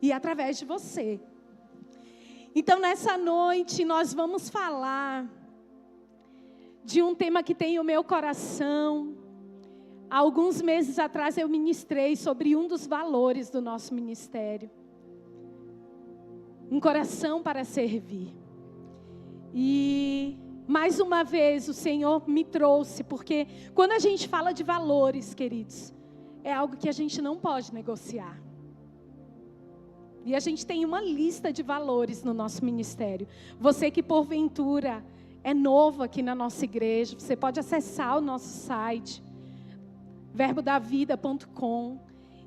e através de você. Então, nessa noite, nós vamos falar de um tema que tem o meu coração. Há alguns meses atrás eu ministrei sobre um dos valores do nosso ministério. Um coração para servir. E mais uma vez o Senhor me trouxe, porque quando a gente fala de valores, queridos, é algo que a gente não pode negociar. E a gente tem uma lista de valores no nosso ministério. Você que porventura é novo aqui na nossa igreja, você pode acessar o nosso site, verbodavida.com,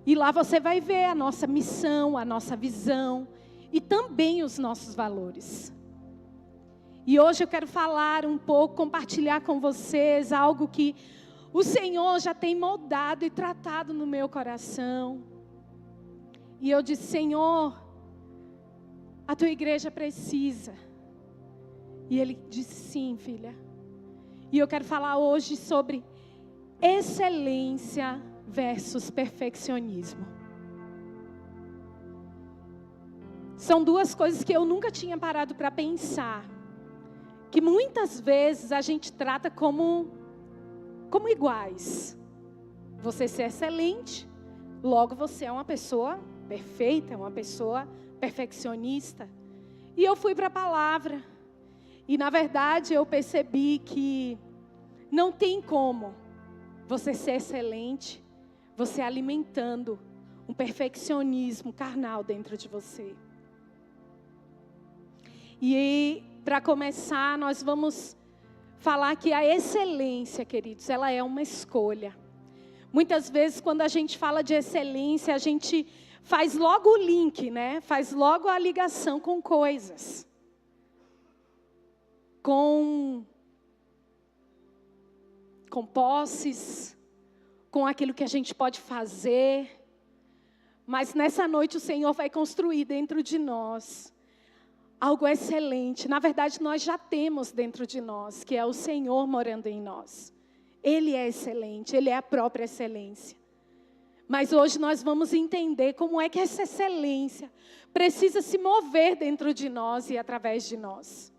e lá você vai ver a nossa missão, a nossa visão e também os nossos valores. E hoje eu quero falar um pouco, compartilhar com vocês algo que o Senhor já tem moldado e tratado no meu coração. E eu disse: Senhor, a tua igreja precisa. E Ele disse: sim, filha. E eu quero falar hoje sobre excelência versus perfeccionismo. São duas coisas que eu nunca tinha parado para pensar. Que muitas vezes a gente trata como iguais. Você ser excelente, logo você é uma pessoa perfeita, é uma pessoa perfeccionista. E eu fui para a palavra. E na verdade eu percebi que não tem como você ser excelente, você alimentando um perfeccionismo carnal dentro de você. E para começar, nós vamos falar que a excelência, queridos, ela é uma escolha. Muitas vezes, quando a gente fala de excelência, a gente faz logo o link, né? Faz logo a ligação com coisas. Com posses, com aquilo que a gente pode fazer. Mas nessa noite o Senhor vai construir dentro de nós algo excelente. Na verdade, nós já temos dentro de nós, que é o Senhor morando em nós. Ele é excelente, Ele é a própria excelência. Mas hoje nós vamos entender como é que essa excelência precisa se mover dentro de nós e através de nós.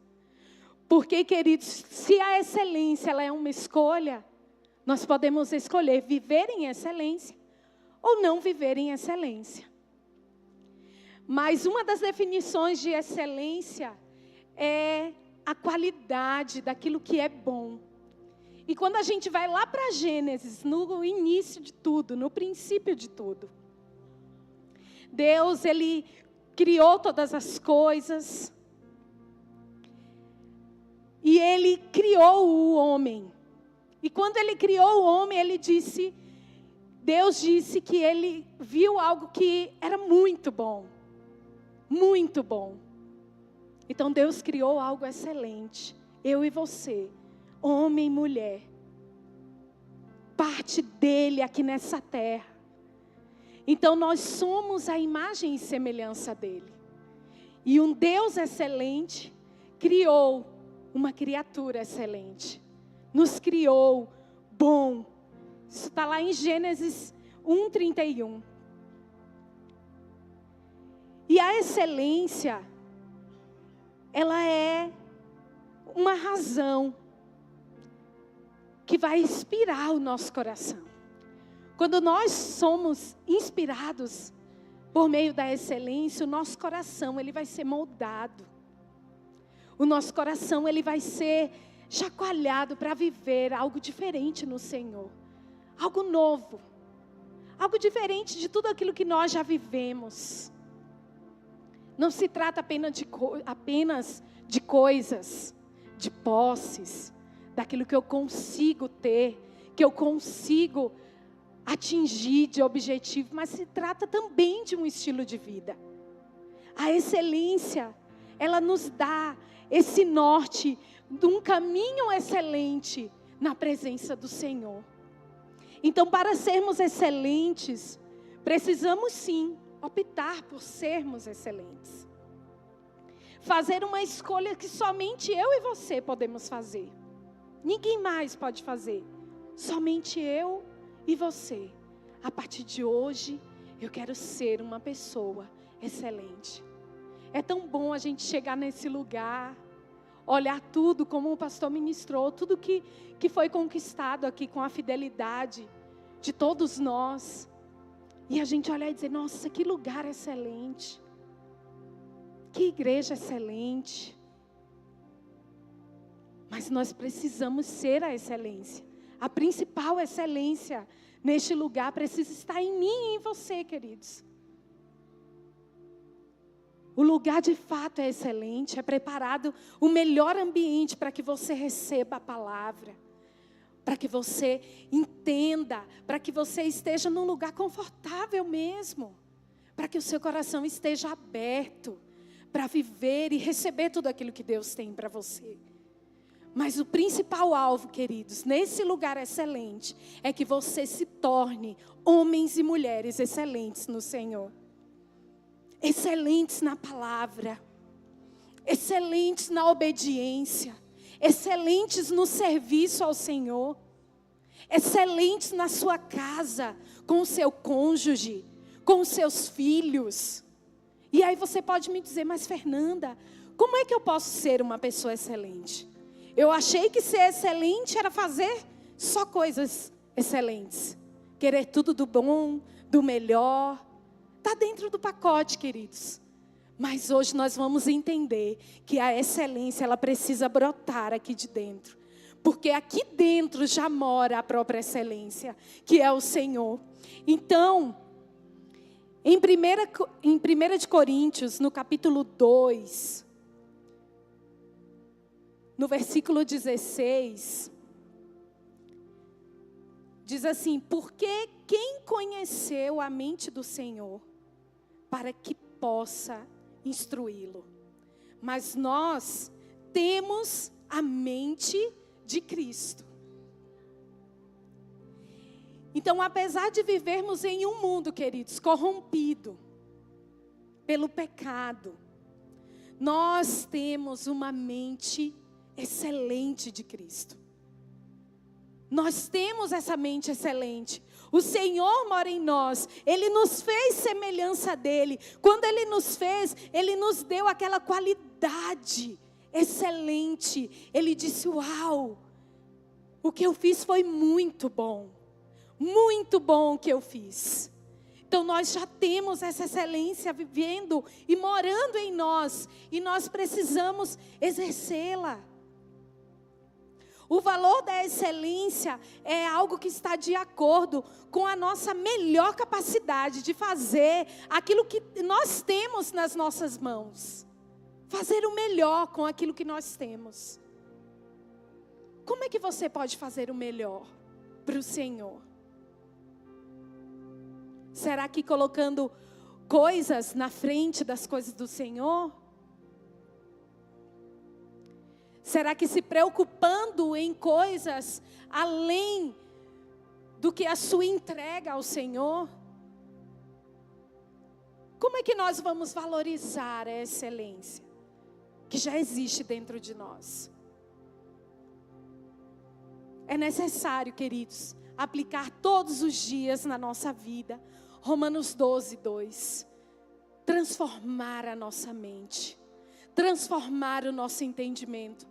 Porque, queridos, se a excelência ela é uma escolha, nós podemos escolher viver em excelência ou não viver em excelência. Mas uma das definições de excelência é a qualidade daquilo que é bom. E quando a gente vai lá para Gênesis, no início de tudo, no princípio de tudo, Deus, Ele criou todas as coisas. E Ele criou o homem. E quando Ele criou o homem, Deus disse que Ele viu algo que era muito bom. Muito bom. Então Deus criou algo excelente. Eu e você, homem e mulher, parte dele aqui nessa terra. Então nós somos a imagem e semelhança dele. E um Deus excelente criou uma criatura excelente. Nos criou bom. Isso está lá em Gênesis 1:31. E a excelência, ela é uma razão que vai inspirar o nosso coração. Quando nós somos inspirados por meio da excelência, o nosso coração ele vai ser moldado. O nosso coração ele vai ser chacoalhado para viver algo diferente no Senhor. Algo novo. Algo diferente de tudo aquilo que nós já vivemos. Não se trata apenas de coisas, de posses, daquilo que eu consigo ter, que eu consigo atingir de objetivo, mas se trata também de um estilo de vida. A excelência, ela nos dá esse norte de um caminho excelente na presença do Senhor. Então, para sermos excelentes, precisamos sim optar por sermos excelentes. Fazer uma escolha que somente eu e você podemos fazer. Ninguém mais pode fazer. Somente eu e você. A partir de hoje, eu quero ser uma pessoa excelente. É tão bom a gente chegar nesse lugar, olhar tudo como o pastor ministrou, tudo que foi conquistado aqui com a fidelidade de todos nós. E a gente olhar e dizer, nossa, que lugar excelente. Que igreja excelente. Mas nós precisamos ser a excelência. A principal excelência neste lugar precisa estar em mim e em você, queridos. O lugar de fato é excelente, é preparado o melhor ambiente para que você receba a palavra, para que você entenda, para que você esteja num lugar confortável mesmo, para que o seu coração esteja aberto para viver e receber tudo aquilo que Deus tem para você. Mas o principal alvo, queridos, nesse lugar excelente, é que você se torne homens e mulheres excelentes no Senhor. Excelentes na palavra, excelentes na obediência, excelentes no serviço ao Senhor, excelentes na sua casa, com o seu cônjuge, com os seus filhos. E aí você pode me dizer, mas Fernanda, como é que eu posso ser uma pessoa excelente? Eu achei que ser excelente era fazer só coisas excelentes, querer tudo do bom, do melhor. Está dentro do pacote, queridos. Mas hoje nós vamos entender que a excelência, ela precisa brotar aqui de dentro. Porque aqui dentro já mora a própria excelência, que é o Senhor. Então, em 1 de Coríntios, no capítulo 2, no versículo 16, diz assim, porque quem conheceu a mente do Senhor, para que possa instruí-lo. Mas nós temos a mente de Cristo. Então, apesar de vivermos em um mundo, queridos, corrompido pelo pecado, nós temos uma mente excelente de Cristo. Nós temos essa mente excelente. O Senhor mora em nós. Ele nos fez semelhança dele. Quando Ele nos fez, Ele nos deu aquela qualidade excelente. Ele disse, uau, o que eu fiz foi muito bom. Muito bom o que eu fiz. Então nós já temos essa excelência vivendo e morando em nós. E nós precisamos exercê-la. O valor da excelência é algo que está de acordo com a nossa melhor capacidade de fazer aquilo que nós temos nas nossas mãos. Fazer o melhor com aquilo que nós temos. Como é que você pode fazer o melhor para o Senhor? Será que colocando coisas na frente das coisas do Senhor? Será que se preocupando em coisas além do que a sua entrega ao Senhor? Como é que nós vamos valorizar a excelência que já existe dentro de nós? É necessário, queridos, aplicar todos os dias na nossa vida. Romanos 12, 2. Transformar a nossa mente. Transformar o nosso entendimento.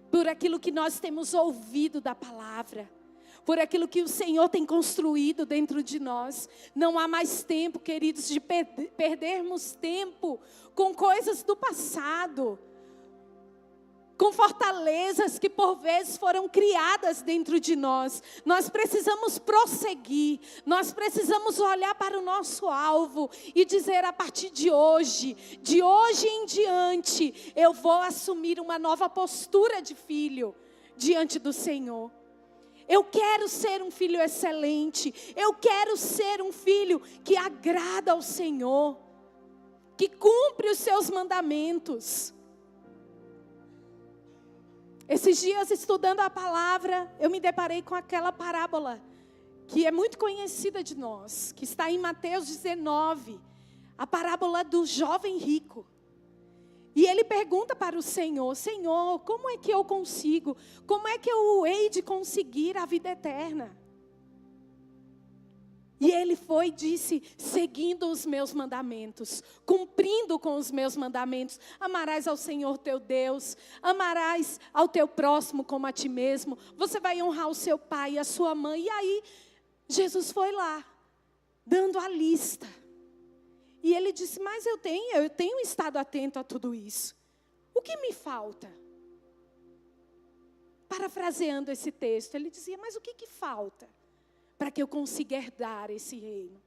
Por aquilo que nós temos ouvido da palavra. Por aquilo que o Senhor tem construído dentro de nós. Não há mais tempo, queridos, de perdermos tempo com coisas do passado. Com fortalezas que por vezes foram criadas dentro de nós. Nós precisamos prosseguir. Nós precisamos olhar para o nosso alvo e dizer, a partir de hoje em diante, eu vou assumir uma nova postura de filho diante do Senhor. Eu quero ser um filho excelente. Eu quero ser um filho que agrada ao Senhor, que cumpre os seus mandamentos. Esses dias, estudando a palavra, eu me deparei com aquela parábola, que é muito conhecida de nós, que está em Mateus 19, a parábola do jovem rico. E ele pergunta para o Senhor, Senhor, como é que eu consigo? Como é que eu hei de conseguir a vida eterna? E ele foi e disse, seguindo os meus mandamentos, cumprindo com os meus mandamentos. Amarás ao Senhor teu Deus, amarás ao teu próximo como a ti mesmo. Você vai honrar o seu pai e a sua mãe. E aí, Jesus foi lá, dando a lista. E ele disse, mas eu tenho estado atento a tudo isso. O que me falta? Parafraseando esse texto, ele dizia, mas o que falta para que eu consiga herdar esse reino?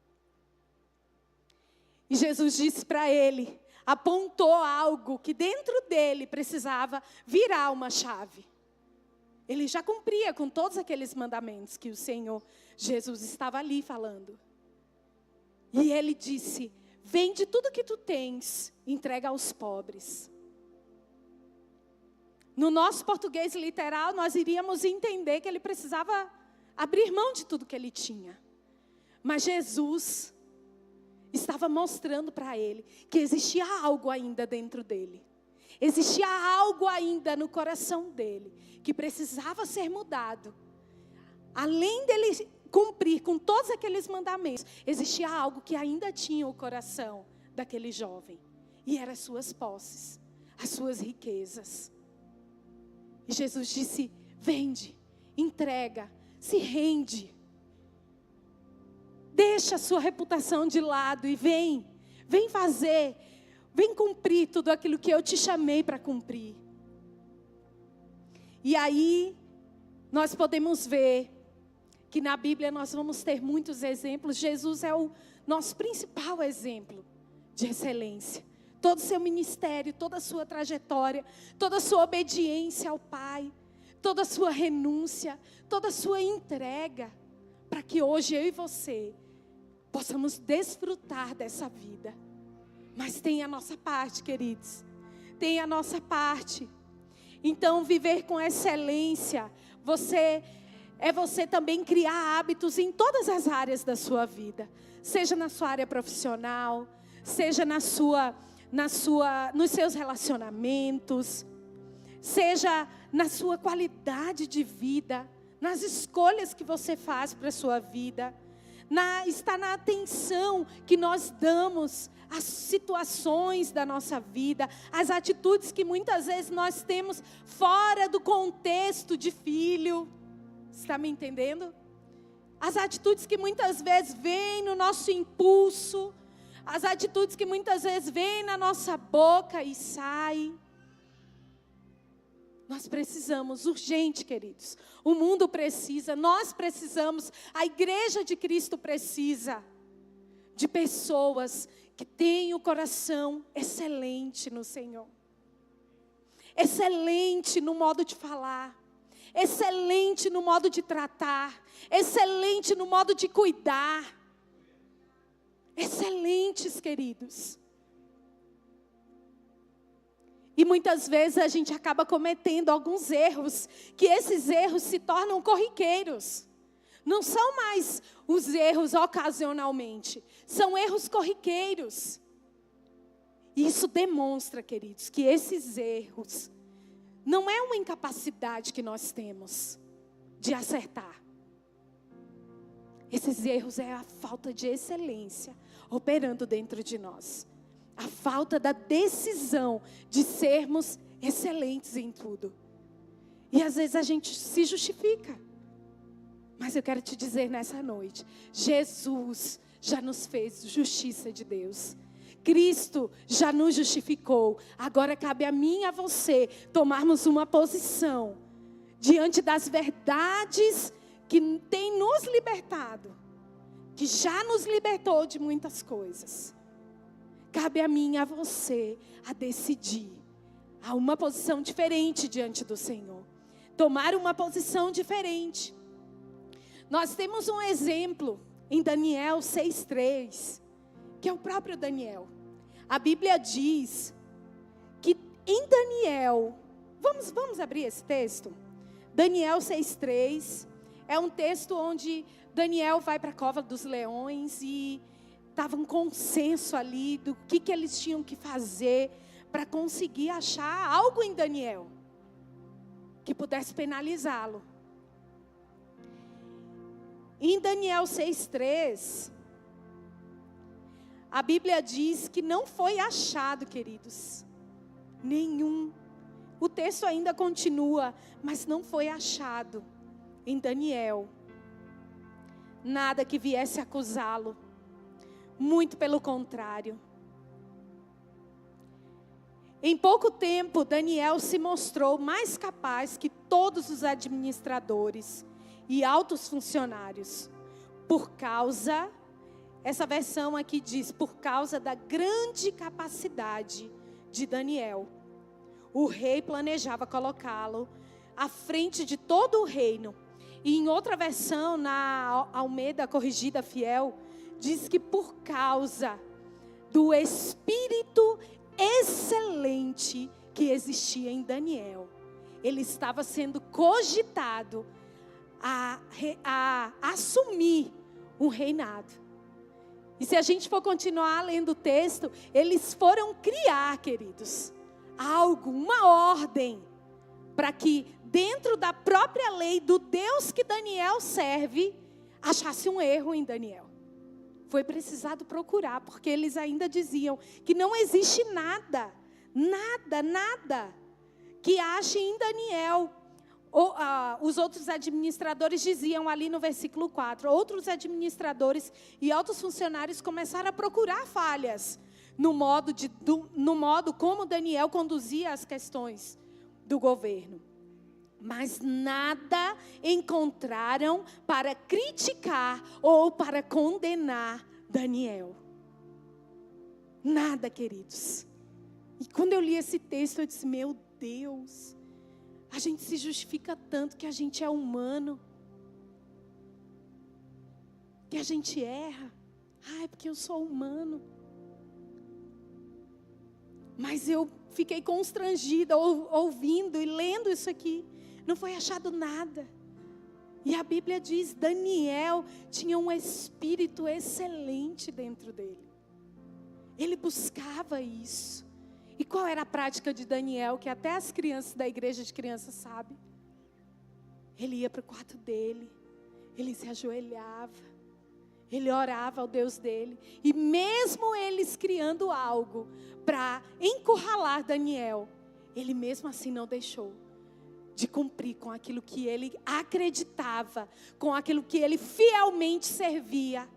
E Jesus disse para ele, apontou algo que dentro dele precisava virar uma chave. Ele já cumpria com todos aqueles mandamentos que o Senhor Jesus estava ali falando. E ele disse, vende tudo que tu tens, entrega aos pobres. No nosso português literal, nós iríamos entender que ele precisava abrir mão de tudo que ele tinha. Mas Jesus estava mostrando para ele que existia algo ainda dentro dele. Existia algo ainda no coração dele que precisava ser mudado. Além dele cumprir com todos aqueles mandamentos, existia algo que ainda tinha o coração daquele jovem. E eram as suas posses, as suas riquezas. E Jesus disse, vende, entrega, se rende. Deixa a sua reputação de lado e vem fazer, vem cumprir tudo aquilo que eu te chamei para cumprir. E aí, nós podemos ver que na Bíblia nós vamos ter muitos exemplos. Jesus é o nosso principal exemplo de excelência. Todo o seu ministério, toda a sua trajetória, toda a sua obediência ao Pai, toda a sua renúncia, toda a sua entrega, para que hoje eu e você possamos desfrutar dessa vida. Mas tem a nossa parte, queridos, tem a nossa parte. Então, viver com excelência, você também criar hábitos em todas as áreas da sua vida, seja na sua área profissional, seja nos seus relacionamentos, seja na sua qualidade de vida, nas escolhas que você faz para a sua vida, está na atenção que nós damos às situações da nossa vida, às atitudes que muitas vezes nós temos fora do contexto de filho. Está me entendendo? As atitudes que muitas vezes vêm no nosso impulso, as atitudes que muitas vezes vêm na nossa boca e saem. Nós precisamos, urgente, queridos. O mundo precisa, nós precisamos, a igreja de Cristo precisa de pessoas que têm o coração excelente no Senhor. Excelente no modo de falar, excelente no modo de tratar, excelente no modo de cuidar. Excelentes, queridos. E muitas vezes a gente acaba cometendo alguns erros, que esses erros se tornam corriqueiros. Não são mais os erros ocasionalmente, são erros corriqueiros. E isso demonstra, queridos, que esses erros não é uma incapacidade que nós temos de acertar. Esses erros é a falta de excelência operando dentro de nós. A falta da decisão de sermos excelentes em tudo. E às vezes a gente se justifica. Mas eu quero te dizer nessa noite, Jesus já nos fez justiça de Deus. Cristo já nos justificou. Agora cabe a mim e a você tomarmos uma posição diante das verdades que tem nos libertado, que já nos libertou de muitas coisas. Cabe a mim e a você a decidir a uma posição diferente diante do Senhor. Tomar uma posição diferente. Nós temos um exemplo em Daniel 6:3, que é o próprio Daniel. A Bíblia diz que em Daniel, vamos abrir esse texto? Daniel 6:3 é um texto onde Daniel vai para a cova dos leões e estava um consenso ali do que eles tinham que fazer para conseguir achar algo em Daniel que pudesse penalizá-lo. Em Daniel 6:3, a Bíblia diz que não foi achado, queridos, nenhum. O texto ainda continua, mas não foi achado em Daniel nada que viesse acusá-lo. Muito pelo contrário. Em pouco tempo, Daniel se mostrou mais capaz que todos os administradores e altos funcionários, por causa, essa versão aqui diz, por causa da grande capacidade de Daniel. O rei planejava colocá-lo à frente de todo o reino. E em outra versão, na Almeida Corrigida Fiel, diz que por causa do espírito excelente que existia em Daniel, ele estava sendo cogitado a assumir um reinado. E se a gente for continuar lendo o texto, eles foram criar, queridos, algo, uma ordem, para que dentro da própria lei do Deus que Daniel serve, achasse um erro em Daniel. Foi precisado procurar, porque eles ainda diziam que não existe nada que ache em Daniel. Os outros administradores diziam ali no versículo 4, outros administradores e altos funcionários começaram a procurar falhas no modo como Daniel conduzia as questões do governo. Mas nada encontraram para criticar ou para condenar Daniel. Nada, queridos. E quando eu li esse texto, eu disse, meu Deus, a gente se justifica tanto que a gente é humano, que a gente erra. É porque eu sou humano. Mas eu fiquei constrangida ouvindo e lendo isso aqui. Não foi achado nada. E a Bíblia diz, Daniel tinha um espírito excelente dentro dele. Ele buscava isso. E qual era a prática de Daniel, que até as crianças da igreja de crianças sabem? Ele ia para o quarto dele, ele se ajoelhava, ele orava ao Deus dele. E mesmo eles criando algo para encurralar Daniel, ele mesmo assim não deixou de cumprir com aquilo que ele acreditava, com aquilo que ele fielmente servia.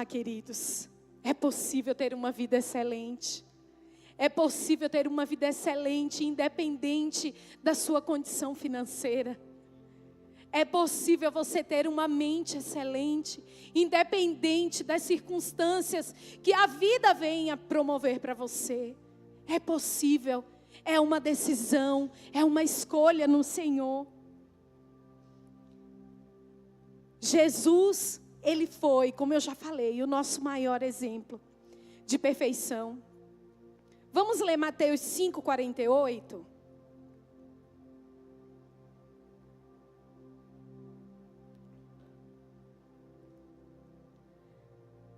Queridos, é possível ter uma vida excelente. É possível ter uma vida excelente, independente da sua condição financeira. É possível você ter uma mente excelente, independente das circunstâncias que a vida venha promover para você. É possível. É uma decisão, é uma escolha no Senhor. Jesus, ele foi, como eu já falei, o nosso maior exemplo de perfeição. Vamos ler Mateus 5:48?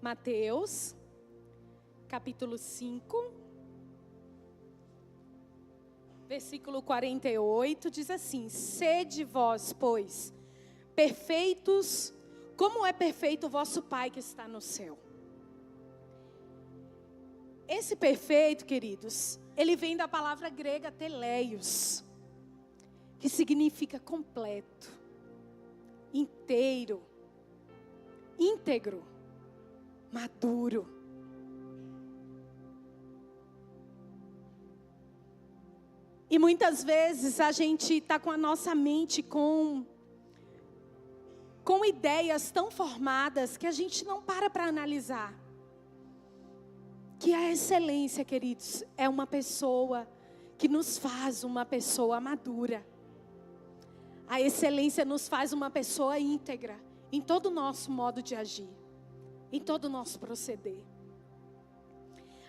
Mateus, capítulo 5. Versículo 48 diz assim: sede vós, pois, perfeitos, como é perfeito o vosso Pai que está no céu. Esse perfeito, queridos, ele vem da palavra grega teleios, que significa completo, inteiro, íntegro, maduro. E muitas vezes a gente está com a nossa mente com ideias tão formadas que a gente não para analisar. Que a excelência, queridos, é uma pessoa que nos faz uma pessoa madura. A excelência nos faz uma pessoa íntegra em todo o nosso modo de agir, em todo o nosso proceder.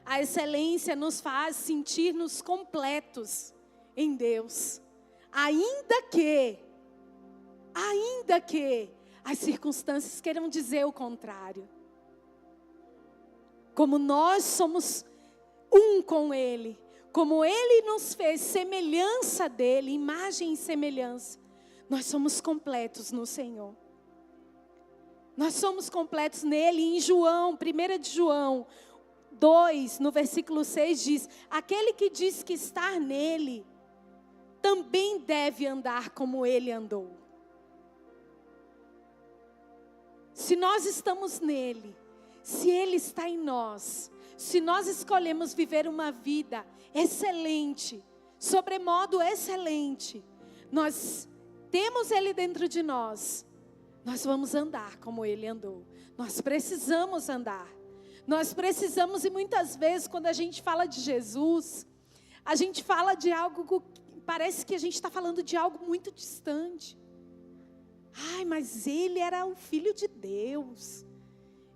A excelência nos faz sentir-nos completos em Deus, ainda que as circunstâncias queiram dizer o contrário. Como nós somos um com Ele, como Ele nos fez semelhança dele, imagem e semelhança, nós somos completos no Senhor. Nós somos completos nele. Em João, 1 de João 2, no versículo 6 diz: aquele que diz que está nele, também deve andar como ele andou. Se nós estamos nele, se ele está em nós, se nós escolhemos viver uma vida excelente, sobremodo excelente, nós temos ele dentro de nós, nós vamos andar como ele andou. Nós precisamos andar. Nós precisamos, e muitas vezes quando a gente fala de Jesus, a gente fala de algo, parece que a gente está falando de algo muito distante. Ai, mas ele era o Filho de Deus.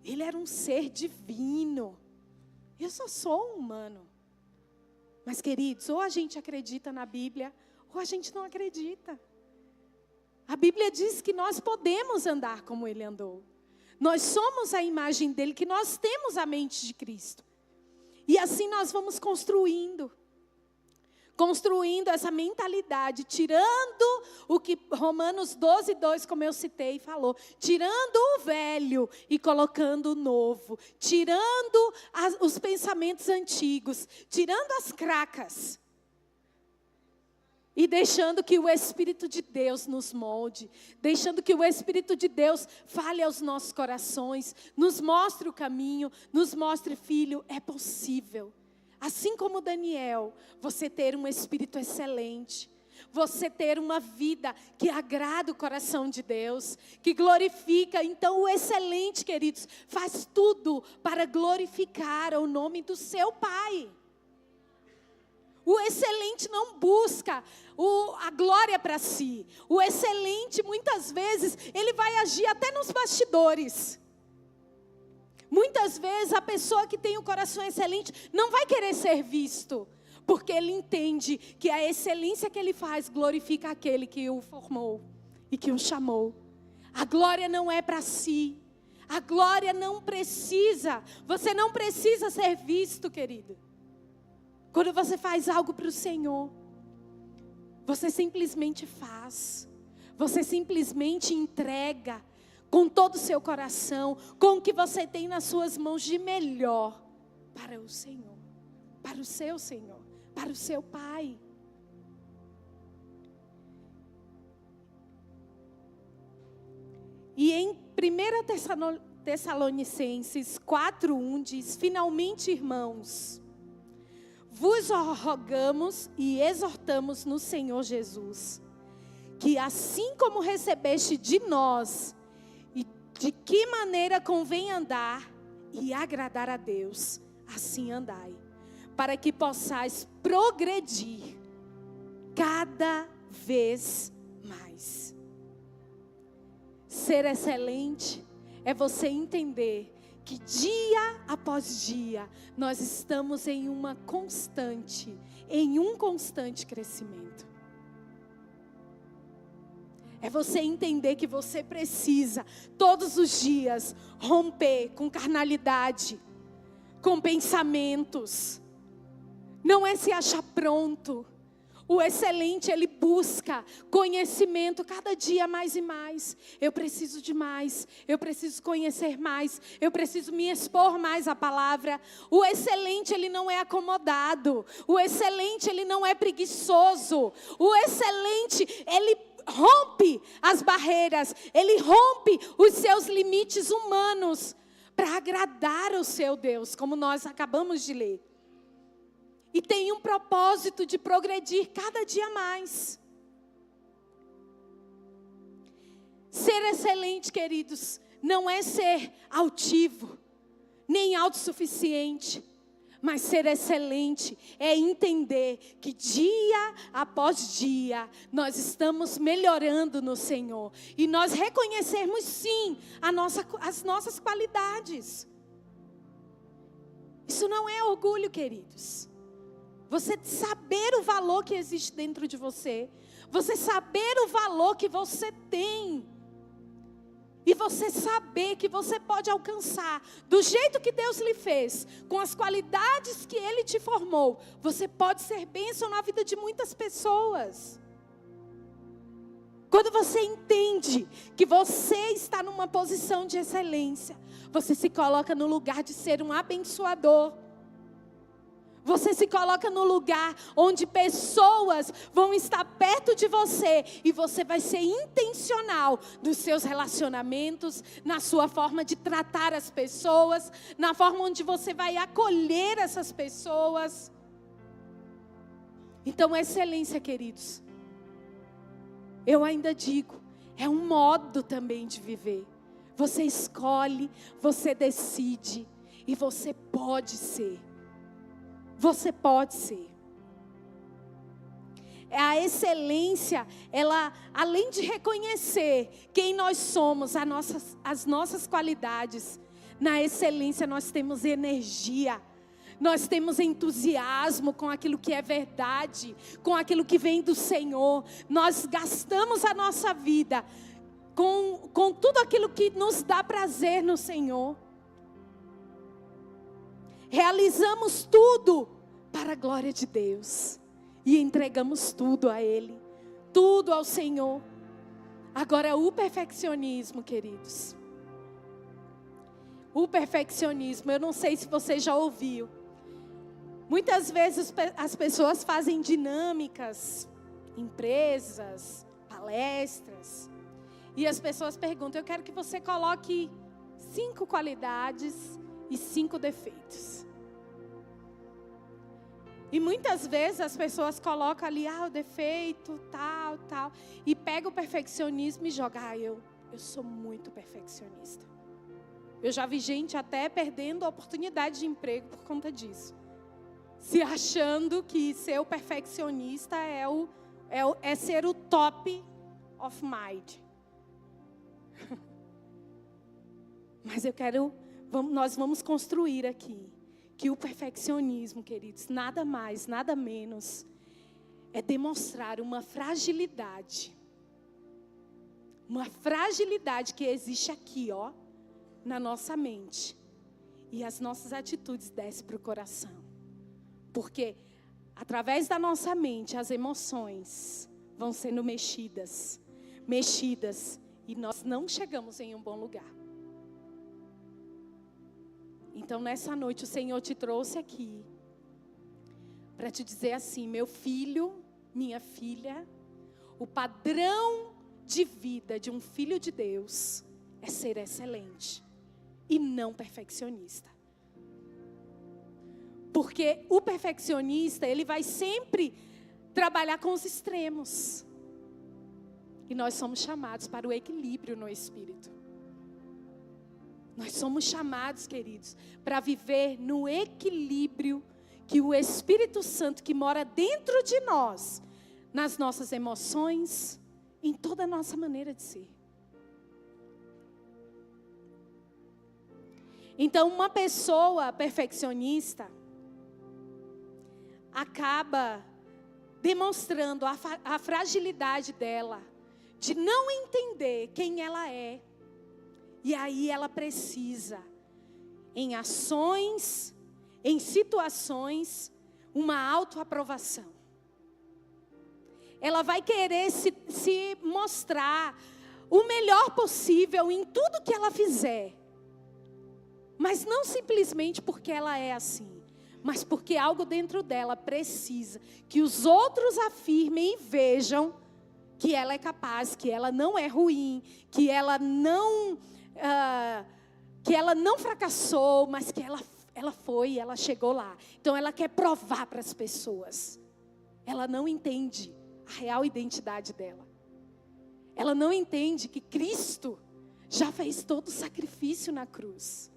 Ele era um ser divino. Eu só sou um humano. Mas queridos, ou a gente acredita na Bíblia, ou a gente não acredita. A Bíblia diz que nós podemos andar como ele andou. Nós somos a imagem dele, que nós temos a mente de Cristo. E assim nós vamos construindo essa mentalidade, tirando o que Romanos 12:2, como eu citei, falou, tirando o velho e colocando o novo, tirando os pensamentos antigos, tirando as cracas, e deixando que o Espírito de Deus nos molde, deixando que o Espírito de Deus fale aos nossos corações, nos mostre o caminho, nos mostre, filho, é possível. Assim como Daniel, você ter um espírito excelente, você ter uma vida que agrada o coração de Deus, que glorifica. Então o excelente, queridos, faz tudo para glorificar o nome do seu Pai. O excelente não busca a glória para si. O excelente, muitas vezes, ele vai agir até nos bastidores. Muitas vezes a pessoa que tem o coração excelente não vai querer ser visto, porque ele entende que a excelência que ele faz glorifica aquele que o formou e que o chamou. A glória não é para si. A glória não precisa. Você não precisa ser visto, querido. Quando você faz algo para o Senhor, você simplesmente faz. Você simplesmente entrega com todo o seu coração, com o que você tem nas suas mãos de melhor para o Senhor, para o seu Senhor, para o seu Pai. E em 1 Tessalonicenses 4:1 diz: finalmente, irmãos, vos rogamos e exortamos no Senhor Jesus, que assim como recebeste de nós, e de que maneira convém andar e agradar a Deus, assim andai, para que possais progredir cada vez mais. Ser excelente é você entender que dia após dia nós estamos em um constante crescimento. É você entender que você precisa todos os dias romper com carnalidade, com pensamentos. Não é se achar pronto. O excelente, ele busca conhecimento cada dia mais e mais. Eu preciso de mais, eu preciso conhecer mais, eu preciso me expor mais à palavra. O excelente, ele não é acomodado. O excelente, ele não é preguiçoso. O excelente, ele rompe as barreiras, ele rompe os seus limites humanos para agradar o seu Deus, como nós acabamos de ler. E tem um propósito de progredir cada dia mais. Ser excelente, queridos, não é ser altivo, nem autossuficiente. Mas ser excelente é entender que dia após dia nós estamos melhorando no Senhor. E nós reconhecermos sim as nossas qualidades. Isso não é orgulho, queridos. Você saber o valor que existe dentro de você. Você saber o valor que você tem. E você saber que você pode alcançar do jeito que Deus lhe fez, com as qualidades que Ele te formou. Você pode ser bênção na vida de muitas pessoas. Quando você entende que você está numa posição de excelência, você se coloca no lugar de ser um abençoador. Você se coloca no lugar onde pessoas vão estar perto de você e você vai ser intencional nos seus relacionamentos, na sua forma de tratar as pessoas, na forma onde você vai acolher essas pessoas. Então, excelência, queridos, eu ainda digo, é um modo também de viver. Você escolhe, você decide e você pode ser. Você pode ser. A excelência, ela, além de reconhecer quem nós somos, as nossas qualidades, na excelência nós temos energia. Nós temos entusiasmo com aquilo que é verdade, com aquilo que vem do Senhor. Nós gastamos a nossa vida com tudo aquilo que nos dá prazer no Senhor. Realizamos tudo para a glória de Deus. E entregamos tudo a Ele. Tudo ao Senhor. Agora o perfeccionismo, queridos. O perfeccionismo, eu não sei se você já ouviu. Muitas vezes as pessoas fazem dinâmicas, empresas, palestras. E as pessoas perguntam, eu quero que você coloque 5 qualidades e 5 defeitos. E muitas vezes as pessoas colocam ali, o defeito, tal. E pega o perfeccionismo e joga, eu sou muito perfeccionista. Eu já vi gente até perdendo a oportunidade de emprego por conta disso. Se achando que ser o perfeccionista é ser o top of mind. Mas nós vamos construir aqui, que o perfeccionismo, queridos, nada mais, nada menos, é demonstrar uma fragilidade. Uma fragilidade que existe aqui, na nossa mente. E as nossas atitudes descem para o coração. Porque através da nossa mente, as emoções vão sendo mexidas, e nós não chegamos em um bom lugar. Então, nessa noite, o Senhor te trouxe aqui para te dizer assim, meu filho, minha filha, o padrão de vida de um filho de Deus é ser excelente e não perfeccionista. Porque o perfeccionista, ele vai sempre trabalhar com os extremos. E nós somos chamados para o equilíbrio no espírito. Nós somos chamados, queridos, para viver no equilíbrio que o Espírito Santo que mora dentro de nós, nas nossas emoções, em toda a nossa maneira de ser. Então, uma pessoa perfeccionista acaba demonstrando a fragilidade dela, de não entender quem ela é. E aí ela precisa, em ações, em situações, uma autoaprovação. Ela vai querer se mostrar o melhor possível em tudo que ela fizer. Mas não simplesmente porque ela é assim, mas porque algo dentro dela precisa que os outros afirmem e vejam que ela é capaz, que ela não é ruim, que ela não fracassou, mas que ela foi, ela chegou lá. Então ela quer provar para as pessoas. Ela não entende a real identidade dela. Ela não entende que Cristo já fez todo o sacrifício na cruz.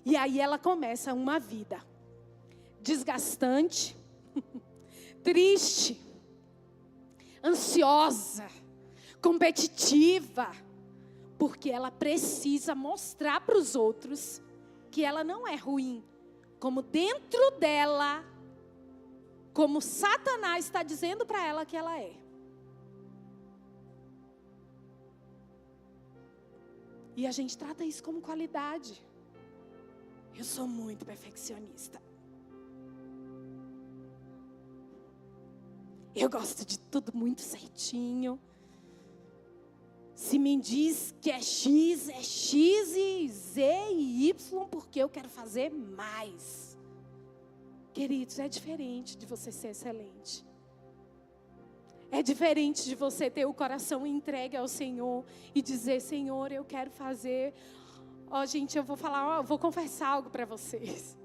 E aí ela começa uma vida desgastante, triste, ansiosa, competitiva, porque ela precisa mostrar para os outros que ela não é ruim, como dentro dela, como Satanás está dizendo para ela que ela é. E a gente trata isso como qualidade. Eu sou muito perfeccionista. Eu gosto de tudo muito certinho. Se me diz que é X e Z e Y, porque eu quero fazer mais. Queridos, é diferente de você ser excelente. É diferente de você ter o coração entregue ao Senhor e dizer, Senhor, eu quero fazer. Gente, eu vou confessar algo para vocês.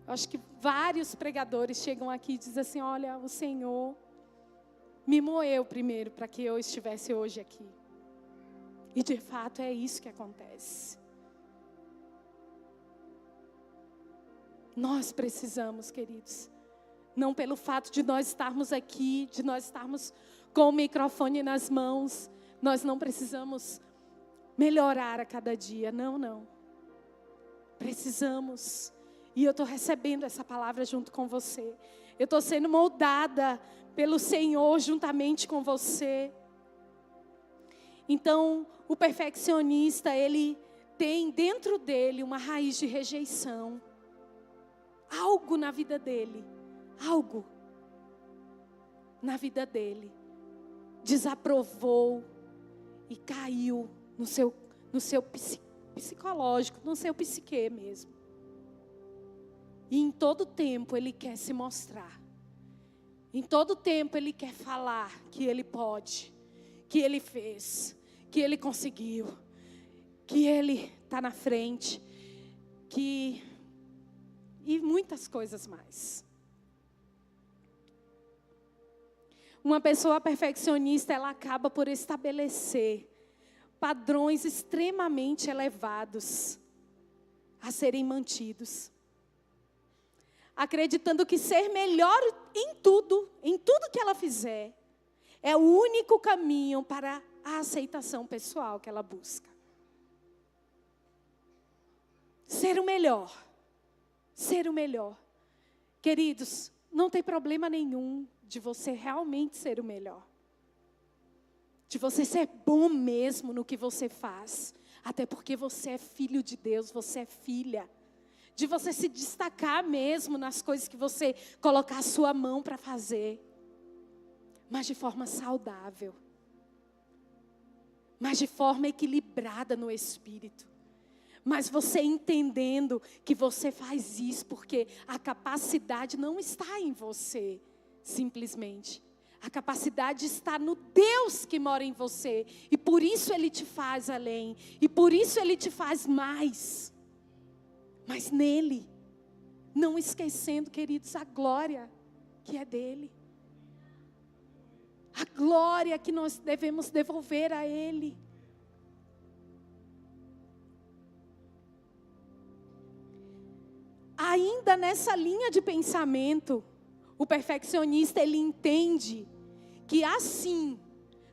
Eu acho que vários pregadores chegam aqui e dizem assim, olha, o Senhor me moeu primeiro para que eu estivesse hoje aqui. E de fato é isso que acontece. Nós precisamos, queridos, não pelo fato de nós estarmos aqui, de nós estarmos com o microfone nas mãos, nós não precisamos melhorar a cada dia, não. Precisamos, e eu estou recebendo essa palavra junto com você, eu estou sendo moldada pelo Senhor juntamente com você. Então, o perfeccionista, ele tem dentro dele uma raiz de rejeição. Algo na vida dele, desaprovou e caiu no seu psicológico, no seu psique mesmo. E em todo tempo ele quer se mostrar. Em todo tempo ele quer falar que ele pode, que ele fez, que ele conseguiu, que ele está na frente, e muitas coisas mais. Uma pessoa perfeccionista, ela acaba por estabelecer padrões extremamente elevados a serem mantidos. Acreditando que ser melhor em tudo que ela fizer, é o único caminho para a aceitação pessoal que ela busca. Ser o melhor. Queridos, não tem problema nenhum de você realmente ser o melhor. De você ser bom mesmo no que você faz. Até porque você é filho de Deus, você é filha. De você se destacar mesmo nas coisas que você colocar a sua mão para fazer. Mas de forma saudável. Mas de forma equilibrada no espírito. Mas você entendendo que você faz isso porque a capacidade não está em você, simplesmente. A capacidade está no Deus que mora em você. E por isso Ele te faz além. E por isso Ele te faz mais. Mas nele, não esquecendo, queridos, a glória que é dele. A glória que nós devemos devolver a Ele. Ainda nessa linha de pensamento, o perfeccionista, ele entende que assim,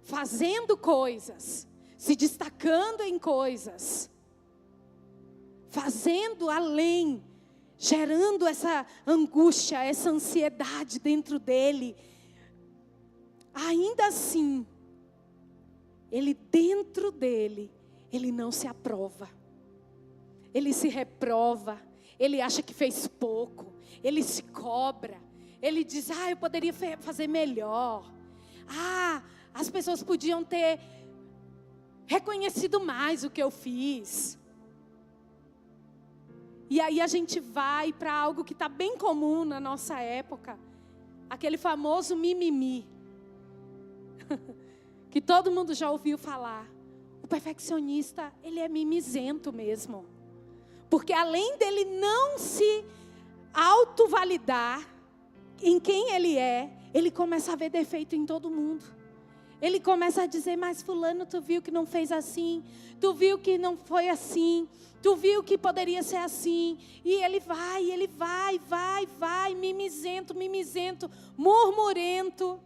fazendo coisas, se destacando em coisas, fazendo além, gerando essa angústia, essa ansiedade dentro dele, ainda assim, ele dentro dele, ele não se aprova, ele se reprova. Ele acha que fez pouco, ele se cobra, ele diz, eu poderia fazer melhor. As pessoas podiam ter reconhecido mais o que eu fiz. E aí a gente vai para algo que está bem comum na nossa época, aquele famoso mimimi, que todo mundo já ouviu falar. O perfeccionista, ele é mimizento mesmo. Porque além dele não se autovalidar em quem ele é, ele começa a ver defeito em todo mundo. Ele começa a dizer, mas fulano, tu viu que não fez assim, tu viu que não foi assim, tu viu que poderia ser assim. E ele vai, mimizento, murmurento.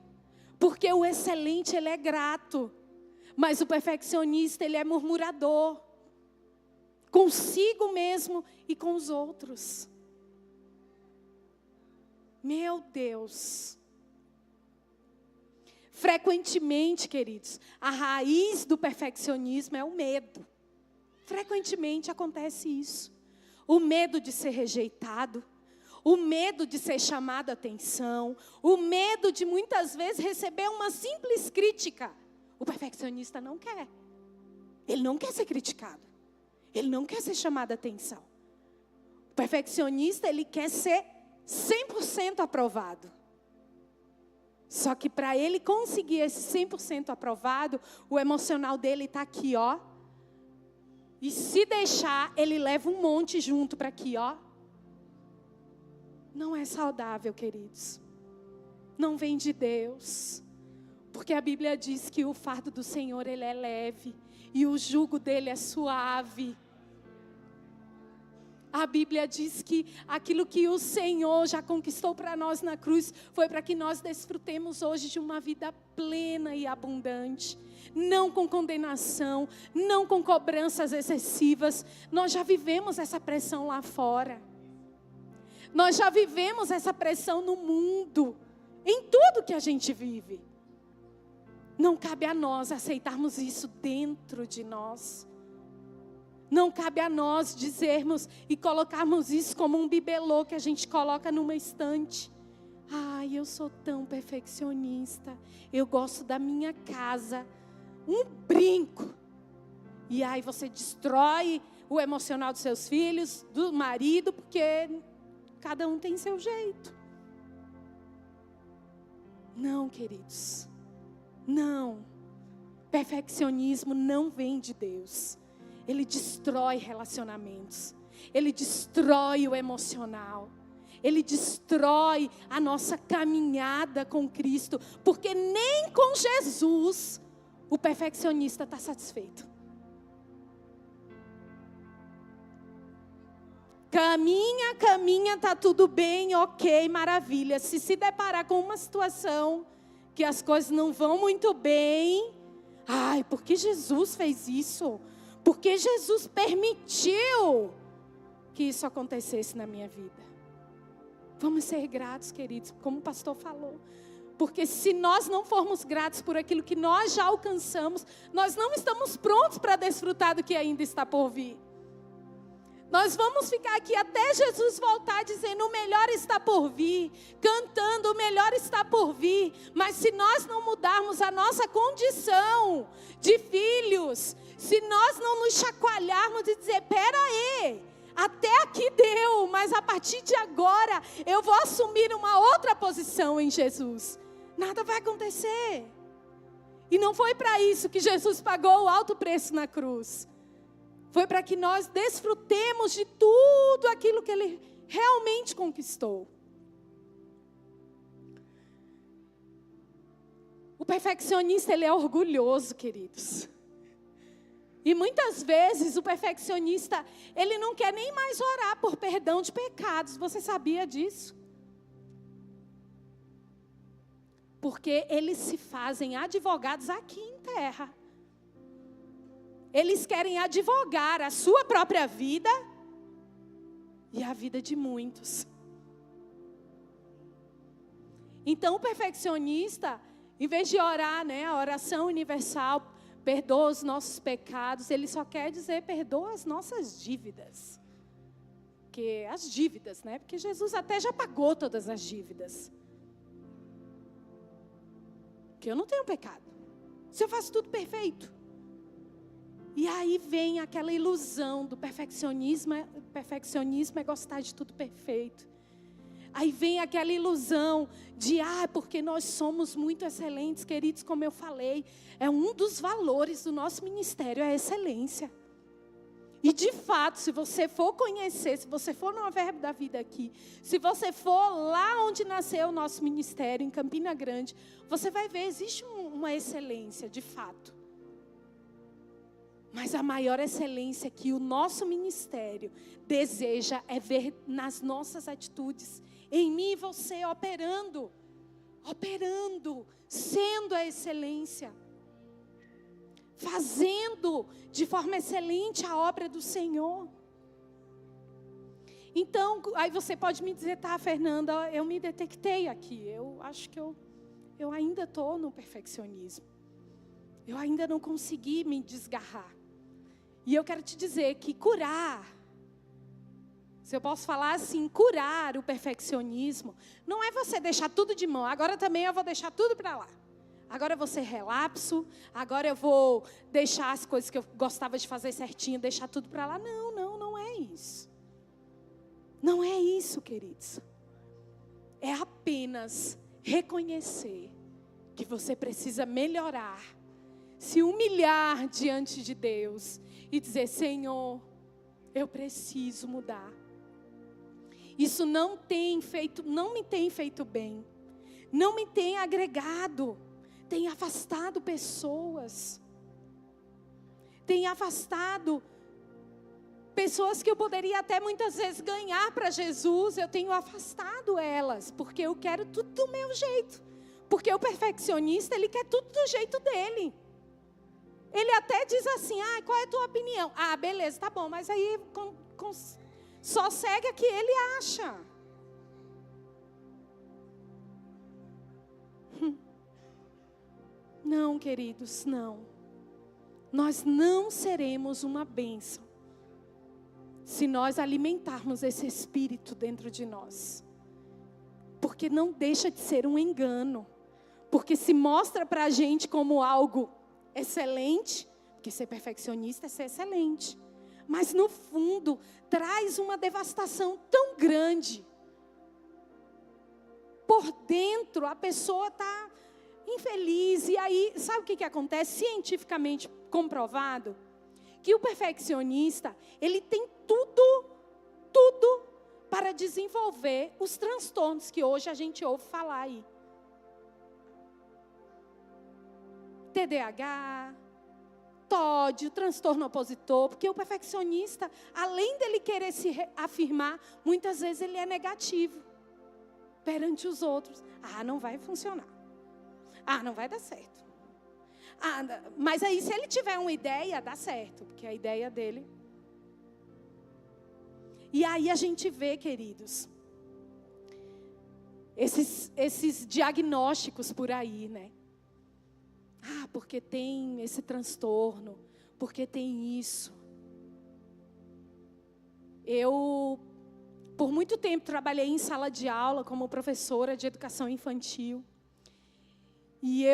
Porque o excelente, ele é grato, mas o perfeccionista, ele é murmurador. Consigo mesmo e com os outros. Meu Deus. Frequentemente, queridos, a raiz do perfeccionismo é o medo. Frequentemente acontece isso. O medo de ser rejeitado, o medo de ser chamado a atenção, o medo de muitas vezes receber uma simples crítica. O perfeccionista não quer. Ele não quer ser criticado. Ele não quer ser chamado a atenção. O perfeccionista, ele quer ser 100% aprovado. Só que para ele conseguir esse 100% aprovado, o emocional dele está aqui, ó. E se deixar, ele leva um monte junto para aqui, ó. Não é saudável, queridos. Não vem de Deus. Porque a Bíblia diz que o fardo do Senhor, ele é leve. E o jugo dele é suave. A Bíblia diz que aquilo que o Senhor já conquistou para nós na cruz foi para que nós desfrutemos hoje de uma vida plena e abundante. Não com condenação, não com cobranças excessivas. Nós já vivemos essa pressão lá fora. Nós já vivemos essa pressão no mundo, em tudo que a gente vive. Não cabe a nós aceitarmos isso dentro de nós. Não cabe a nós dizermos e colocarmos isso como um bibelô que a gente coloca numa estante. Ai, eu sou tão perfeccionista. Eu gosto da minha casa. Um brinco. E aí você destrói o emocional dos seus filhos, do marido, porque cada um tem seu jeito. Não, queridos. Não. Perfeccionismo não vem de Deus. Ele destrói relacionamentos. Ele destrói o emocional. Ele destrói a nossa caminhada com Cristo. Porque nem com Jesus o perfeccionista está satisfeito. Caminha, está tudo bem, ok, maravilha. Se deparar com uma situação que as coisas não vão muito bem, ai, por que Jesus fez isso? Porque Jesus permitiu que isso acontecesse na minha vida. Vamos ser gratos, queridos, como o pastor falou. Porque se nós não formos gratos por aquilo que nós já alcançamos, nós não estamos prontos para desfrutar do que ainda está por vir. Nós vamos ficar aqui até Jesus voltar dizendo o melhor está por vir, cantando o melhor está por vir. Mas se nós não mudarmos a nossa condição de filhos, se nós não nos chacoalharmos e dizer, pera aí, até aqui deu, mas a partir de agora eu vou assumir uma outra posição em Jesus, nada vai acontecer. E não foi para isso que Jesus pagou o alto preço na cruz. Foi para que nós desfrutemos de tudo aquilo que Ele realmente conquistou. O perfeccionista, ele é orgulhoso, queridos. E muitas vezes o perfeccionista, ele não quer nem mais orar por perdão de pecados. Você sabia disso? Porque eles se fazem advogados aqui em terra. Eles querem advogar a sua própria vida e a vida de muitos. Então o perfeccionista, em vez de orar, a oração universal, perdoa os nossos pecados, ele só quer dizer, perdoa as nossas dívidas. Porque as dívidas, Porque Jesus até já pagou todas as dívidas. Porque eu não tenho pecado. Se eu faço tudo perfeito. E aí vem aquela ilusão do perfeccionismo. Perfeccionismo é gostar de tudo perfeito. Aí vem aquela ilusão de, porque nós somos muito excelentes, queridos, como eu falei. É um dos valores do nosso ministério, é a excelência. E de fato, se você for conhecer, se você for no Verbo da Vida aqui, se você for lá onde nasceu o nosso ministério, em Campina Grande, você vai ver, existe uma excelência, de fato. Mas a maior excelência que o nosso ministério deseja é ver nas nossas atitudes, em mim e você operando, sendo a excelência, fazendo de forma excelente a obra do Senhor. Então, aí você pode me dizer, tá, Fernanda, eu me detectei aqui, eu acho que eu ainda estou no perfeccionismo, eu ainda não consegui me desgarrar. E eu quero te dizer que curar, se eu posso falar assim, curar o perfeccionismo, não é você deixar tudo de mão, agora também eu vou deixar tudo para lá. agora eu vou ser relapso, agora eu vou deixar as coisas que eu gostava de fazer certinho, deixar tudo para lá. Não é isso. Não é isso, queridos. É apenas reconhecer que você precisa melhorar, se humilhar diante de Deus e dizer: Senhor, eu preciso mudar. Isso não me tem feito bem, não me tem agregado, tem afastado pessoas, tem afastado pessoas que eu poderia até muitas vezes ganhar para Jesus. Eu tenho afastado elas, porque eu quero tudo do meu jeito, porque o perfeccionista, ele quer tudo do jeito dele. Ele até diz assim: qual é a tua opinião? Beleza, tá bom, mas aí só segue a que ele acha. Não, queridos, não. Nós não seremos uma bênção se nós alimentarmos esse espírito dentro de nós. Porque não deixa de ser um engano. Porque se mostra para a gente como algo excelente, porque ser perfeccionista é ser excelente. Mas no fundo, traz uma devastação tão grande. Por dentro, a pessoa está infeliz. E aí, sabe o que acontece? Cientificamente comprovado, que o perfeccionista, ele tem tudo para desenvolver os transtornos que hoje a gente ouve falar aí. TDAH, TOD, o transtorno opositor, porque o perfeccionista, além dele querer se afirmar, muitas vezes ele é negativo perante os outros. Não vai funcionar. Não vai dar certo. Mas aí se ele tiver uma ideia, dá certo, porque a ideia dele. E aí a gente vê, queridos, esses diagnósticos por aí, né? Porque tem esse transtorno, porque tem isso. Eu, por muito tempo, trabalhei em sala de aula como professora de educação infantil. E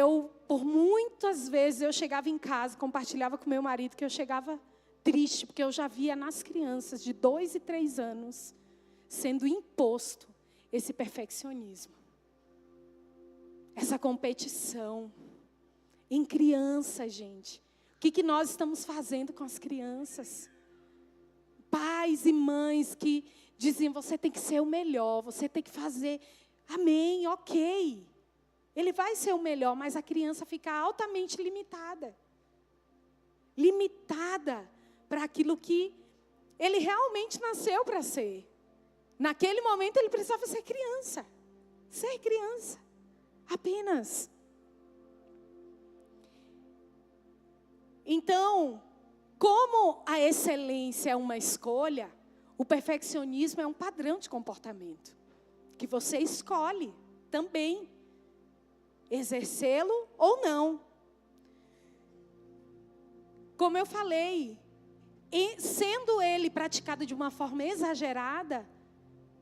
por muitas vezes, eu chegava em casa, compartilhava com meu marido, que eu chegava triste, porque eu já via nas crianças de 2 e 3 anos, sendo imposto esse perfeccionismo. Essa competição. Em criança, gente. O que nós estamos fazendo com as crianças? Pais e mães que diziam: você tem que ser o melhor, você tem que fazer. Amém, ok. Ele vai ser o melhor, mas a criança fica altamente limitada. Limitada para aquilo que ele realmente nasceu para ser. Naquele momento ele precisava ser criança. Ser criança. Apenas. Então, como a excelência é uma escolha, o perfeccionismo é um padrão de comportamento. Que você escolhe também. Exercê-lo ou não. Como eu falei, sendo ele praticado de uma forma exagerada,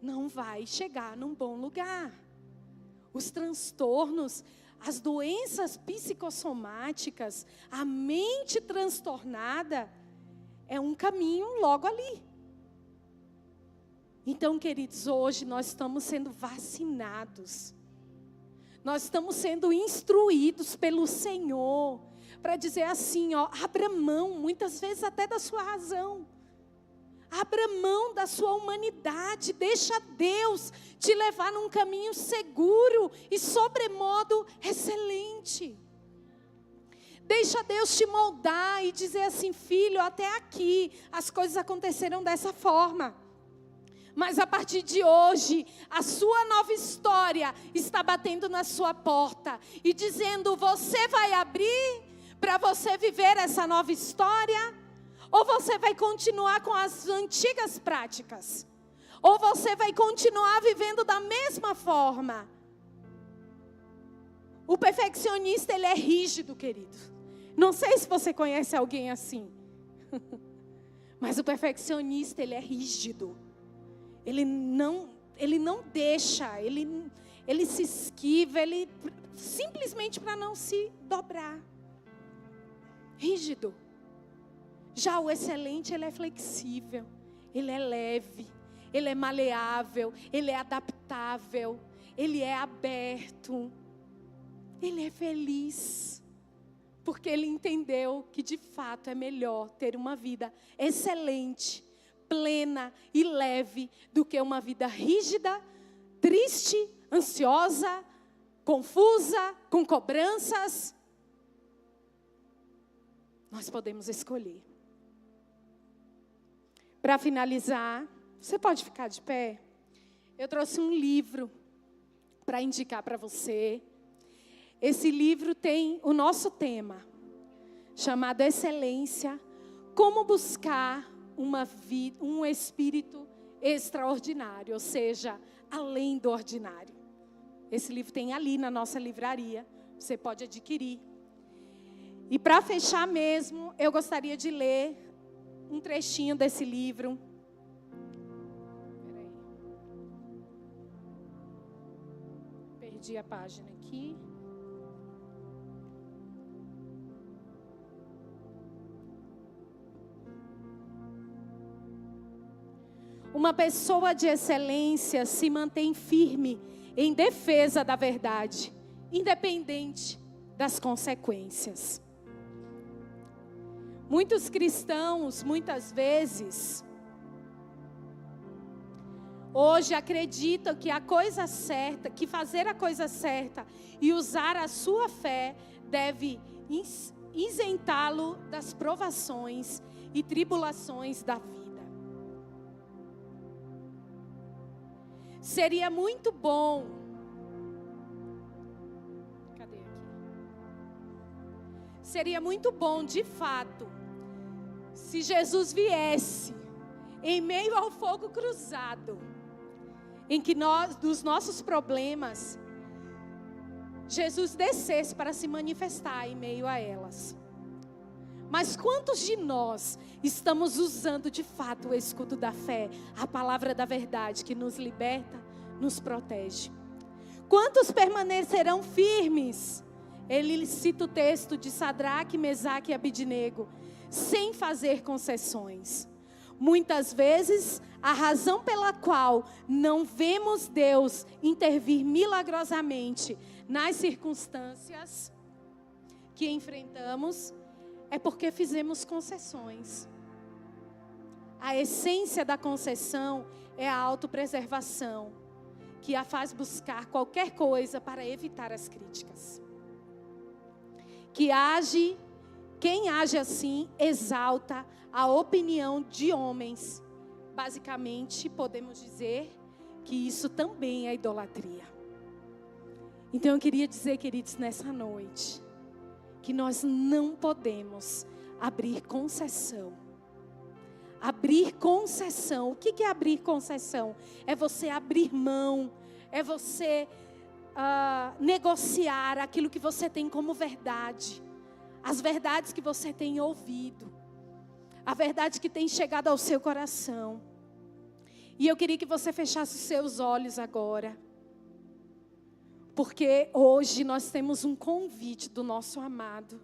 não vai chegar num bom lugar. Os transtornos, as doenças psicossomáticas, a mente transtornada, é um caminho logo ali. Então, queridos, hoje nós estamos sendo vacinados. Nós estamos sendo instruídos pelo Senhor para dizer assim, abra mão, muitas vezes até da sua razão. Abra mão da sua humanidade, deixa Deus te levar num caminho seguro e sobremodo excelente. Deixa Deus te moldar e dizer assim: filho, até aqui as coisas aconteceram dessa forma. Mas a partir de hoje, a sua nova história está batendo na sua porta e dizendo: você vai abrir para você viver essa nova história? Ou você vai continuar com as antigas práticas? Ou você vai continuar vivendo da mesma forma? O perfeccionista, ele é rígido, querido. Não sei se você conhece alguém assim. Mas o perfeccionista, ele é rígido. Ele não deixa, ele ele se esquiva, ele simplesmente para não se dobrar. Rígido. Já o excelente, ele é flexível, ele é leve, ele é maleável, ele é adaptável, ele é aberto, ele é feliz, porque ele entendeu que de fato é melhor ter uma vida excelente, plena e leve, do que uma vida rígida, triste, ansiosa, confusa, com cobranças. Nós podemos escolher. Para finalizar, você pode ficar de pé? Eu trouxe um livro para indicar para você. Esse livro tem o nosso tema, chamado Excelência, como buscar um espírito extraordinário, ou seja, além do ordinário. Esse livro tem ali na nossa livraria, você pode adquirir. E para fechar mesmo, eu gostaria de ler um trechinho desse livro. Peraí. Perdi a página aqui. Uma pessoa de excelência se mantém firme em defesa da verdade, independente das consequências. Muitos cristãos, muitas vezes, hoje acreditam que a coisa certa, que fazer a coisa certa e usar a sua fé deve isentá-lo das provações e tribulações da vida. Seria muito bom. Cadê aqui? Seria muito bom, de fato, se Jesus viesse em meio ao fogo cruzado, em que dos nossos problemas, Jesus descesse para se manifestar em meio a elas. Mas quantos de nós estamos usando de fato o escudo da fé, a palavra da verdade que nos liberta, nos protege? Quantos permanecerão firmes? Ele cita o texto de Sadraque, Mesaque e Abidnego, sem fazer concessões. Muitas vezes, a razão pela qual não vemos Deus intervir milagrosamente nas circunstâncias que enfrentamos é porque fizemos concessões. A essência da concessão é a autopreservação, que a faz buscar qualquer coisa para evitar as críticas. Quem age assim exalta a opinião de homens. Basicamente, podemos dizer que isso também é idolatria. Então eu queria dizer, queridos, nessa noite, que nós não podemos abrir concessão. Abrir concessão. O que é abrir concessão? É você abrir mão, é você negociar aquilo que você tem como verdade. As verdades que você tem ouvido. A verdade que tem chegado ao seu coração. E eu queria que você fechasse os seus olhos agora. Porque hoje nós temos um convite do nosso amado.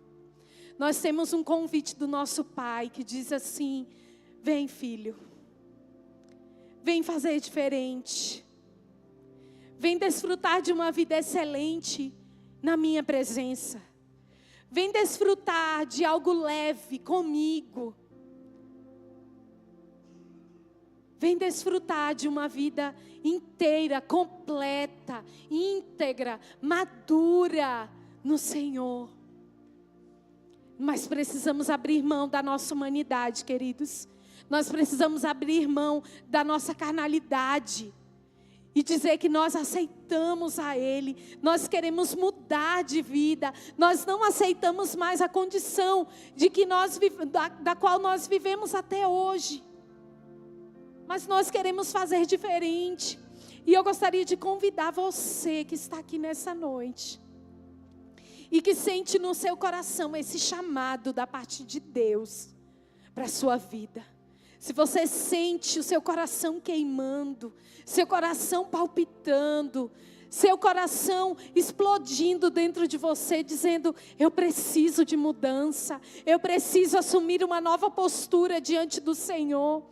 Nós temos um convite do nosso Pai que diz assim: vem, filho. Vem fazer diferente. Vem desfrutar de uma vida excelente na minha presença. Vem desfrutar de algo leve comigo. Vem desfrutar de uma vida inteira, completa, íntegra, madura no Senhor. Mas precisamos abrir mão da nossa humanidade, queridos. Nós precisamos abrir mão da nossa carnalidade. E dizer que nós aceitamos a Ele. Nós queremos mudar de vida. Nós não aceitamos mais a condição de que da qual nós vivemos até hoje. Mas nós queremos fazer diferente. E eu gostaria de convidar você que está aqui nessa noite. E que sente no seu coração esse chamado da parte de Deus para a sua vida. Se você sente o seu coração queimando, seu coração palpitando, Seu coração explodindo dentro de você, dizendo: eu preciso de mudança, eu preciso assumir uma nova postura diante do Senhor.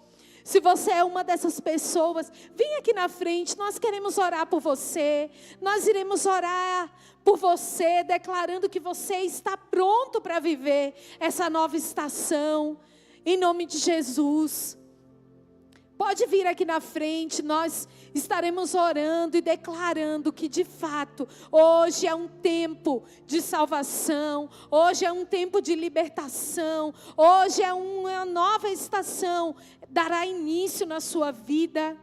Se você é uma dessas pessoas, vem aqui na frente, nós queremos orar por você. Nós iremos orar por você, declarando que você está pronto para viver essa nova estação, em nome de Jesus. Pode vir aqui na frente, nós estaremos orando e declarando que de fato, hoje é um tempo de salvação, hoje é um tempo de libertação, hoje é uma nova estação, dará início na sua vida.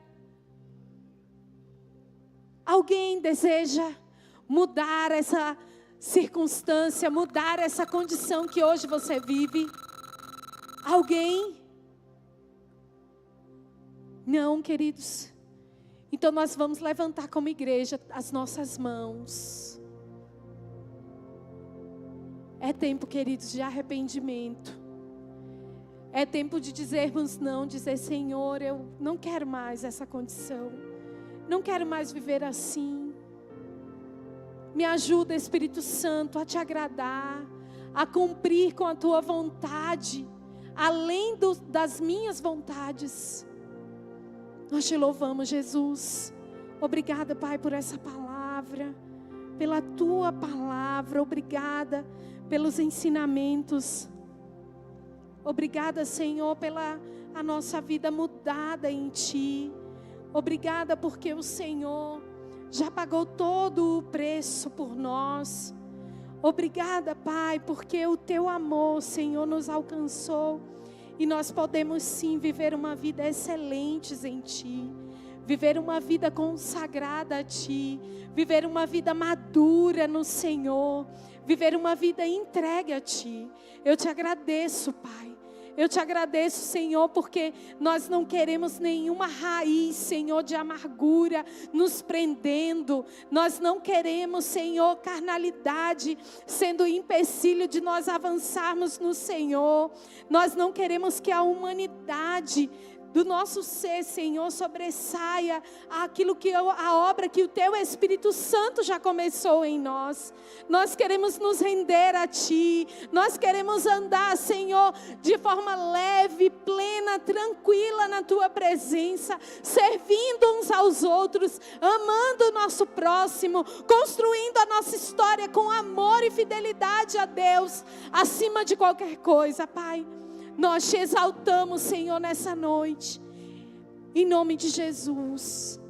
Alguém deseja mudar essa circunstância, mudar essa condição que hoje você vive? Alguém? Não, queridos. Então nós vamos levantar como igreja as nossas mãos. É tempo, queridos, de arrependimento. É tempo de dizermos não, dizer: Senhor, eu não quero mais essa condição. Não quero mais viver assim. Me ajuda, Espírito Santo, a te agradar, a cumprir com a tua vontade, além das minhas vontades. Nós te louvamos, Jesus. Obrigada, Pai, por essa palavra, pela tua palavra. Obrigada pelos ensinamentos. Obrigada, Senhor, pela a nossa vida mudada em Ti. Obrigada porque o Senhor já pagou todo o preço por nós. Obrigada, Pai, porque o Teu amor, Senhor, nos alcançou. E nós podemos sim viver uma vida excelente em Ti. Viver uma vida consagrada a Ti. Viver uma vida madura no Senhor. Viver uma vida entregue a Ti. Eu te agradeço, Pai. Eu te agradeço, Senhor, porque nós não queremos nenhuma raiz, Senhor, de amargura nos prendendo. Nós não queremos, Senhor, carnalidade sendo empecilho de nós avançarmos no Senhor. Nós não queremos que a humanidade do nosso ser, Senhor, sobressaia a obra que o Teu Espírito Santo já começou em nós. Nós queremos nos render a Ti. Nós queremos andar, Senhor, de forma leve, plena, tranquila na Tua presença, servindo uns aos outros, amando o nosso próximo, construindo a nossa história com amor e fidelidade a Deus, acima de qualquer coisa, Pai. Nós te exaltamos, Senhor, nessa noite, em nome de Jesus.